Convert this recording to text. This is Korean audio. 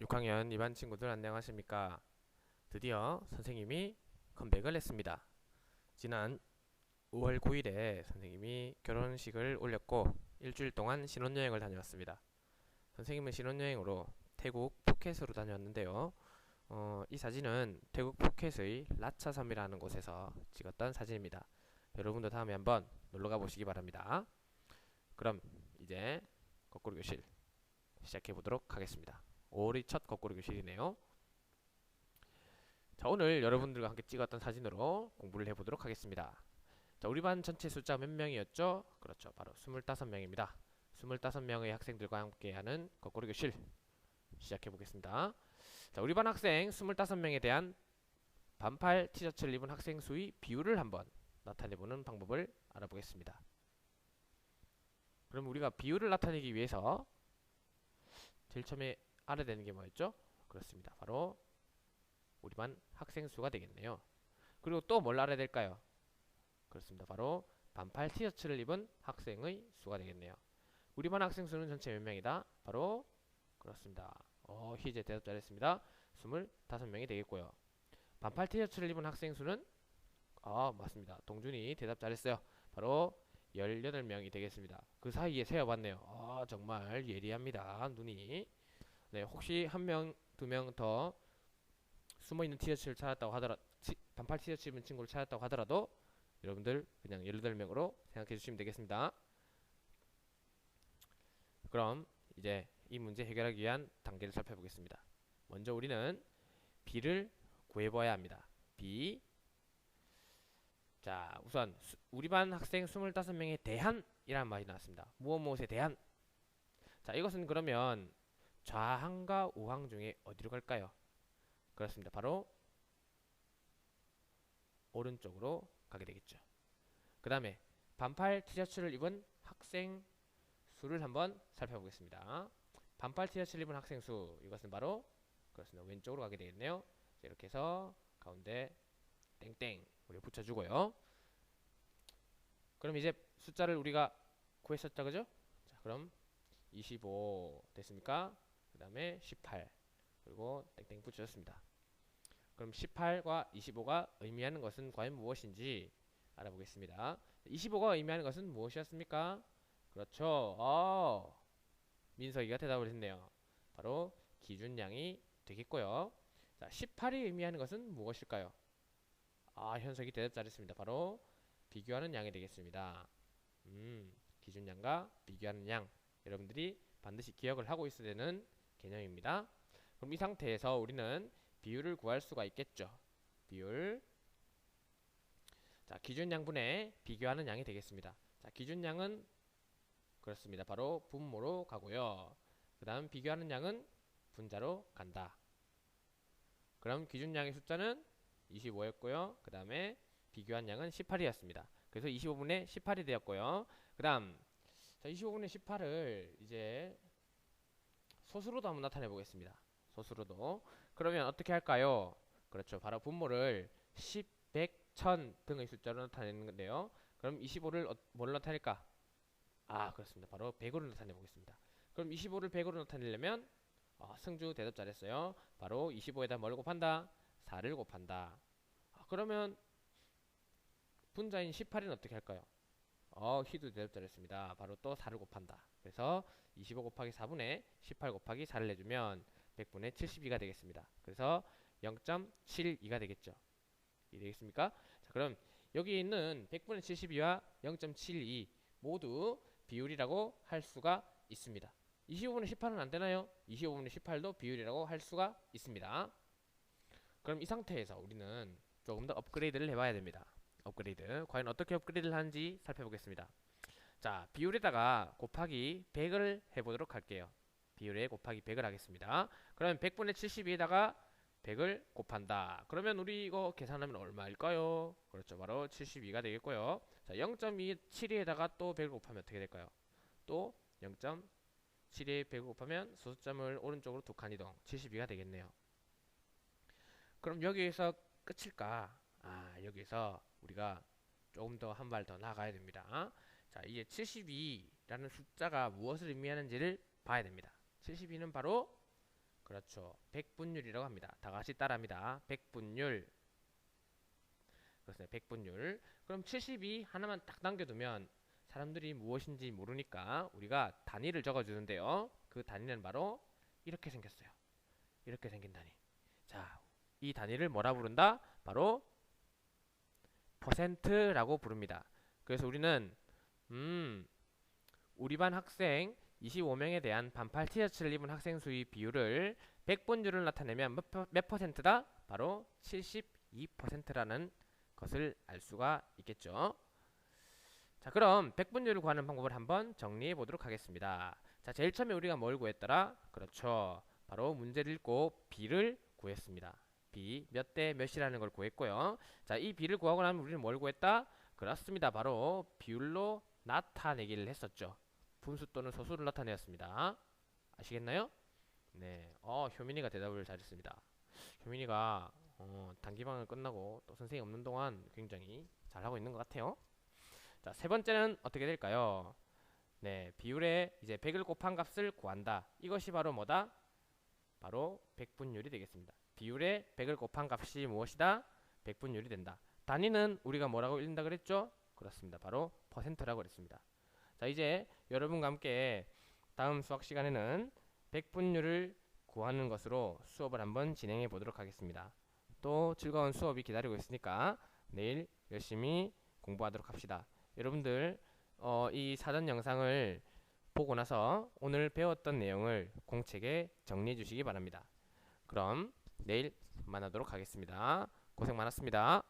6학년 2반 친구들 안녕하십니까? 드디어 선생님이 컴백을 했습니다. 지난 5월 9일에 선생님이 결혼식을 올렸고 일주일 동안 신혼여행을 다녀왔습니다. 선생님은 신혼여행으로 태국 푸켓으로 다녀왔는데요. 이 사진은 태국 푸켓의 라차섬이라는 곳에서 찍었던 사진입니다. 여러분도 다음에 한번 놀러가 보시기 바랍니다. 그럼 이제 거꾸로 교실 시작해 보도록 하겠습니다. 5월의 첫 거꾸로 교실이네요. 자, 오늘 여러분들과 함께 찍었던 사진으로 공부를 해보도록 하겠습니다. 자, 우리 반 전체 숫자 몇 명이었죠? 그렇죠. 바로 25명입니다. 25명의 학생들과 함께하는 거꾸로 교실 시작해보겠습니다. 자, 우리 반 학생 25명에 대한 반팔 티셔츠를 입은 학생 수의 비율을 한번 나타내보는 방법을 알아보겠습니다. 그럼 우리가 비율을 나타내기 위해서 제일 처음에 알아야 되는 게 뭐였죠? 그렇습니다. 바로 우리 반 학생 수가 되겠네요. 그리고 또 뭘 알아야 될까요? 그렇습니다. 바로 반팔 티셔츠를 입은 학생의 수가 되겠네요. 우리 반 학생 수는 전체 몇 명이다? 바로 그렇습니다. 희재 대답 잘했습니다. 25명이 되겠고요. 반팔 티셔츠를 입은 학생 수는 맞습니다. 동준이 대답 잘했어요. 바로 18명이 되겠습니다. 그 사이에 세어봤네요. 정말 예리합니다. 눈이. 네, 혹시 한 명, 두 명 더 숨어있는 티셔츠를 찾았다고 하더라도 반팔 티셔츠 입은 친구를 찾았다고 하더라도 여러분들 그냥 18명으로 생각해 주시면 되겠습니다. 그럼 이제 이 문제 해결하기 위한 단계를 살펴보겠습니다. 먼저 우리는 B를 구해봐야 합니다. B. 자, 우선 우리 반 학생 25명에 대한 이라는 말이 나왔습니다. 무엇에 대한. 자, 이것은 그러면 좌항과 우항 중에 어디로 갈까요? 그렇습니다. 바로 오른쪽으로 가게 되겠죠. 그 다음에 반팔 티셔츠를 입은 학생 수를 한번 살펴보겠습니다. 반팔 티셔츠를 입은 학생 수, 이것은 바로 그렇습니다. 왼쪽으로 가게 되겠네요. 이렇게 해서 가운데 땡땡 우리 붙여주고요. 그럼 이제 숫자를 우리가 구했었죠, 그죠? 자, 그럼 25 됐습니까? 그 다음에 18 그리고 땡땡 붙여줬습니다. 그럼 18과 25가 의미하는 것은 과연 무엇인지 알아보겠습니다. 25가 의미하는 것은 무엇이었습니까? 그렇죠. 민석이가 대답을 했네요. 바로 기준량이 되겠고요. 자, 18이 의미하는 것은 무엇일까요? 현석이 대답 잘했습니다. 바로 비교하는 양이 되겠습니다. 기준량과 비교하는 양. 여러분들이 반드시 기억을 하고 있어야 되는 개념입니다. 그럼 이 상태에서 우리는 비율을 구할 수가 있겠죠. 비율. 자, 기준양분의 비교하는 양이 되겠습니다. 자, 기준양은 그렇습니다. 바로 분모로 가고요. 그 다음 비교하는 양은 분자로 간다. 그럼 기준양의 숫자는 25였고요. 그 다음에 비교한 양은 18이었습니다. 그래서 25분의 18이 되었고요. 그 다음 25분의 18을 이제 소수로도 한번 나타내 보겠습니다. 소수로도. 그러면 어떻게 할까요? 그렇죠. 바로 분모를 10, 100, 1000 등의 숫자로 나타내는 건데요. 그럼 25를 뭘로 나타낼까? 그렇습니다. 바로 100으로 나타내 보겠습니다. 그럼 25를 100으로 나타내려면 승주 대답 잘했어요. 바로 25에다 뭘 곱한다? 4를 곱한다. 그러면 분자인 18은 어떻게 할까요? 희도 대답 잘했습니다. 바로 또 4를 곱한다. 그래서 25 곱하기 4분의 18 곱하기 4를 내주면 100분의 72가 되겠습니다. 그래서 0.72가 되겠죠. 이 되겠습니까? 자, 그럼 여기 있는 100분의 72와 0.72 모두 비율이라고 할 수가 있습니다. 25분의 18은 안 되나요? 25분의 18도 비율이라고 할 수가 있습니다. 그럼 이 상태에서 우리는 조금 더 업그레이드를 해봐야 됩니다. 업그레이드. 과연 어떻게 업그레이드를 하는지 살펴보겠습니다. 자, 비율에다가 곱하기 100을 해보도록 할게요. 비율에 곱하기 100을 하겠습니다. 그러면 100분의 72에다가 100을 곱한다. 그러면 우리 이거 계산하면 얼마일까요? 그렇죠. 바로 72가 되겠고요. 자, 0.27에다가 또 100을 곱하면 어떻게 될까요? 또 0.72에 100을 곱하면 소수점을 오른쪽으로 두 칸 이동 72가 되겠네요. 그럼 여기에서 끝일까? 여기서 우리가 조금 더 한 발 더 나가야 됩니다. 자, 이제 72라는 숫자가 무엇을 의미하는지를 봐야 됩니다. 72는 바로 그렇죠. 백분율이라고 합니다. 다 같이 따라합니다. 백분율. 그렇습니다. 백분율. 그럼 72 하나만 딱 남겨두면 사람들이 무엇인지 모르니까 우리가 단위를 적어주는데요. 그 단위는 바로 이렇게 생겼어요. 이렇게 생긴 단위. 자, 이 단위를 뭐라 부른다? 바로 퍼센트라고 부릅니다. 그래서 우리는 우리 반 학생 25명에 대한 반팔 티셔츠를 입은 학생 수의 비율을 백분율을 나타내면 몇 퍼센트다? 바로 72%라는 것을 알 수가 있겠죠. 자, 그럼 백분율을 구하는 방법을 한번 정리해 보도록 하겠습니다. 자, 제일 처음에 우리가 뭘 구했더라? 그렇죠. 바로 문제를 읽고 B를 구했습니다. B 몇 대 몇이라는 걸 구했고요. 자, 이 B를 구하고 나면 우리는 뭘 구했다? 그렇습니다. 바로 비율로 나타내기를 했었죠. 분수 또는 소수를 나타내었습니다. 아시겠나요? 네, 효민이가 대답을 잘했습니다. 효민이가 단기방을 끝나고 또 선생님 없는 동안 굉장히 잘하고 있는 것 같아요. 자, 세 번째는 어떻게 될까요? 네, 비율에 이제 100을 곱한 값을 구한다. 이것이 바로 뭐다? 바로 백분율이 되겠습니다. 비율에 100을 곱한 값이 무엇이다? 백분율이 된다. 단위는 우리가 뭐라고 읽는다 그랬죠? 그렇습니다. 바로 퍼센트라고 그랬습니다. 자, 이제 여러분과 함께 다음 수학 시간에는 백분율을 구하는 것으로 수업을 한번 진행해 보도록 하겠습니다. 또 즐거운 수업이 기다리고 있으니까 내일 열심히 공부하도록 합시다. 여러분들 이 사전 영상을 보고 나서 오늘 배웠던 내용을 공책에 정리해 주시기 바랍니다. 그럼 내일 만나도록 하겠습니다. 고생 많았습니다.